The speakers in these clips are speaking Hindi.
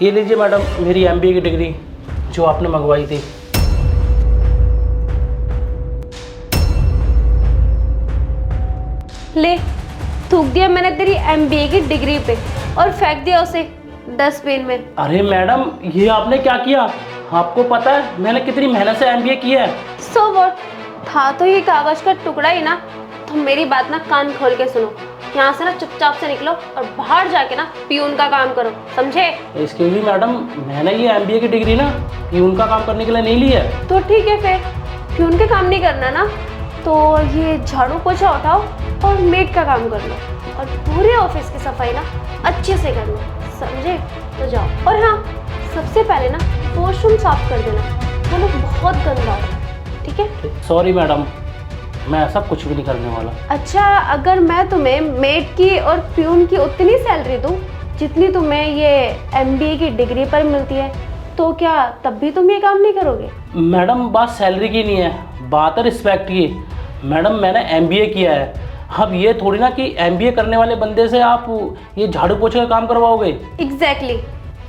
ये लीजिए मैडम मेरी एमबीए की डिग्री जो आपने मंगवाई थी। ले, थूक दिया मैंने तेरी एमबीए की डिग्री पे और फेंक दिया उसे डस्टबिन में। अरे मैडम ये आपने क्या किया? आपको पता है मैंने कितनी मेहनत से एमबीए किया है। सो व्हाट, था तो ये कागज का टुकड़ा ही ना। तो मेरी बात ना कान खोल के सुनो, यहाँ से ना चुपचाप से निकलो और बाहर जाके ना पियून का काम करो, समझे? एक्सक्यूज मी मैडम, मैंने ये एमबीए की डिग्री ना पियून का काम करने के लिए नहीं ली है। तो ठीक है फिर, पियून के काम नहीं करना ना तो ये झाड़ू पोछा उठाओ और मेड का काम कर लो और पूरे ऑफिस की सफाई ना अच्छे से कर लो, समझे? तो जाओ। और हाँ, सबसे पहले ना वॉशरूम साफ कर देना, वो लोग बहुत गंदा है, ठीक है? सॉरी मैडम, मैं ऐसा कुछ भी नहीं करने वाला। अच्छा, अगर मैं तुम्हें मेड की और प्यून की उतनी सैलरी दूं जितनी तुम्हें ये एमबीए की डिग्री पर मिलती है, तो क्या तब भी तुम ये काम नहीं करोगे? मैडम बात सैलरी की नहीं है, बात है रिस्पेक्ट की। मैडम मैंने एमबीए किया है, अब ये थोड़ी ना कि एमबीए करने वाले बंदे से आप ये झाड़ू पोछे का काम करवाओगे। एग्जैक्टली,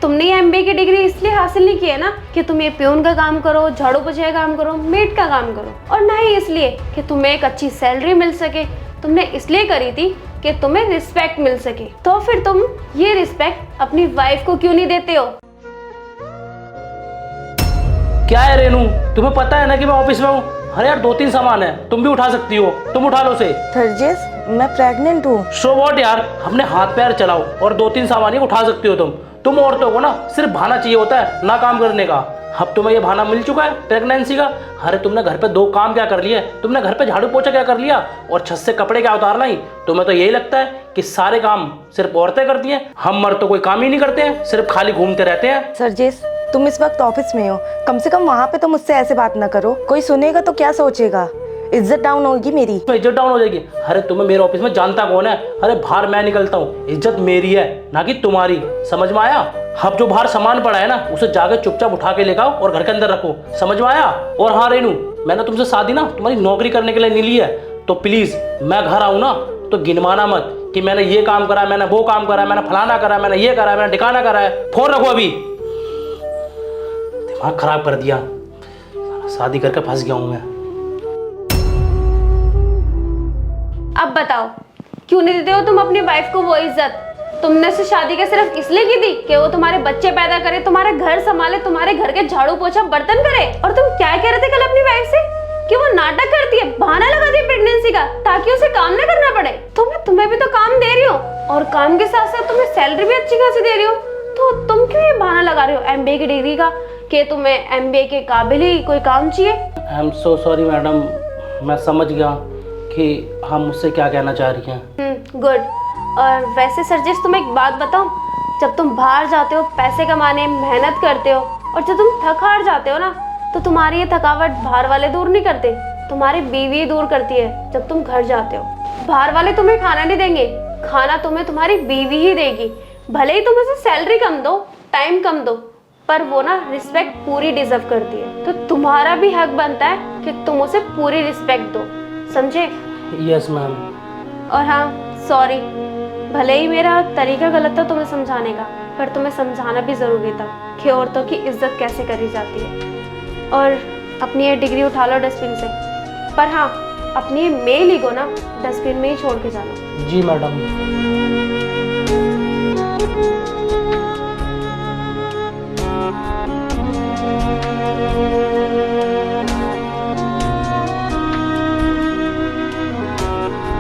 तुमने ये एमबीए की डिग्री इसलिए हासिल नहीं की है ना कि तुम ये प्यून का काम करो, झाड़ू पोछे का काम करो, मेड का काम करो, और ना ही इसलिए कि तुम्हें एक अच्छी सैलरी मिल सके। तुमने इसलिए करी थी कि तुम्हें रिस्पेक्ट मिल सके। तो फिर तुम ये रिस्पेक्ट अपनी वाइफ को क्यों नहीं देते हो? क्या है रेनू, तुम्हें पता है ना कि मैं ऑफिस में हूँ। अरे यार 2-3 सामान है, तुम भी उठा सकती हो, तुम उठा लो उसे। थर्जेस, मैं प्रेग्नेंट हूँ। सो व्हाट यार, अपने हाथ पैर चलाओ और 2-3 सामान ही उठा सकती हो तुम औरतों को ना सिर्फ बहाना चाहिए होता है ना काम करने का। अब तुम्हें ये बहाना मिल चुका है प्रेगनेंसी का। अरे तुमने घर पे 2 काम क्या कर लिए, तुमने घर पे झाड़ू पोछा क्या कर लिया और छत से कपड़े क्या उतारना ही। तुम्हें तो यही लगता है कि सारे काम सिर्फ औरतें करती हैं, हम मर्द तो कोई काम ही नहीं करते हैं, सिर्फ खाली घूमते रहते हैं। सरजेस, तुम इस वक्त ऑफिस में हो, कम से कम वहाँ पे तो मुझसे ऐसे बात ना करो। कोई सुनेगा तो क्या सोचेगा? इज्जत डाउन होगी मेरी। तो इज्जत डाउन हो जाएगी? अरे तुम्हें मेरे ऑफिस में जानता कौन है? अरे बाहर मैं निकलता हूँ, इज्जत मेरी है ना कि तुम्हारी, समझ में आया? अब जो बाहर सामान पड़ा है ना उसे जाके चुपचाप उठा के लेकर आओ और घर के अंदर रखो, समझ में आया? और हाँ रेनू, मैंने तुमसे शादी ना तुम्हारी नौकरी करने के लिए नहीं ली है, तो प्लीज मैं घर आऊँ ना तो गिनवाना मत कि मैंने ये काम करा, मैंने वो काम करा, मैंने फलाना करा, मैंने ये करा, मैंने ठिकाना करा है। फोन रखो अभी, दिमाग खराब कर दिया, शादी करके फंस गया हूँ मैं। अब बताओ, क्यों नहीं देते हो तुम अपनी वाइफ को वो इज्जत? तुमने से शादी के सिर्फ इसलिए की थी कि वो तुम्हारे बच्चे पैदा करे, तुम्हारे घर संभाले, तुम्हारे घर के झाड़ू पोछा बर्तन करे। और तुम क्या कह रहे थे कल अपनी वाइफ से कि वो नाटक करती है, बहाना लगाती है प्रेगनेंसी का ताकि उसे काम ना करना पड़े। तुम्हें भी तो काम दे रही हो और काम के साथ साथ तुम्हें सैलरी भी अच्छी खासी दे रही हो, तो तुम क्यों ये बहाना लगा रहे हो एमबीए की डिग्री का कि तुम्हें एमबीए के काबिल ही कोई काम चाहिए? I am so sorry madam, मैं समझ गया कि हम मुझसे क्या कहना चाह रही हैं। गुड। और वैसे सरजिश, तुम एक बात बताओ, जब तुम बाहर जाते हो पैसे कमाने, मेहनत करते हो और जब तुम थक हार जाते हो ना, तो तुम्हारी ये थकावट बाहर वाले दूर नहीं करते, तुम्हारी बीवी दूर करती है। जब तुम घर जाते हो, बाहर वाले तुम्हें खाना नहीं देंगे, खाना तुम्हें तुम्हारी बीवी ही देगी। भले ही तुम उसे सैलरी कम दो, टाइम कम दो, पर वो ना रिस्पेक्ट पूरी डिजर्व करती है। तो तुम्हारा भी हक बनता है कि तुम उसे पूरी रिस्पेक्ट दो, समझे? Yes ma'am. और हाँ, सॉरी, भले ही मेरा तरीका गलत था तुम्हें समझाने का, पर तुम्हें समझाना भी ज़रूरी था कि औरतों की इज्जत कैसे करी जाती है। और अपनी ये डिग्री उठा लो डस्टबिन से, पर हाँ, अपनी ये मेल ईगो ना डस्टबिन में ही छोड़ के जाना। जी मैडम।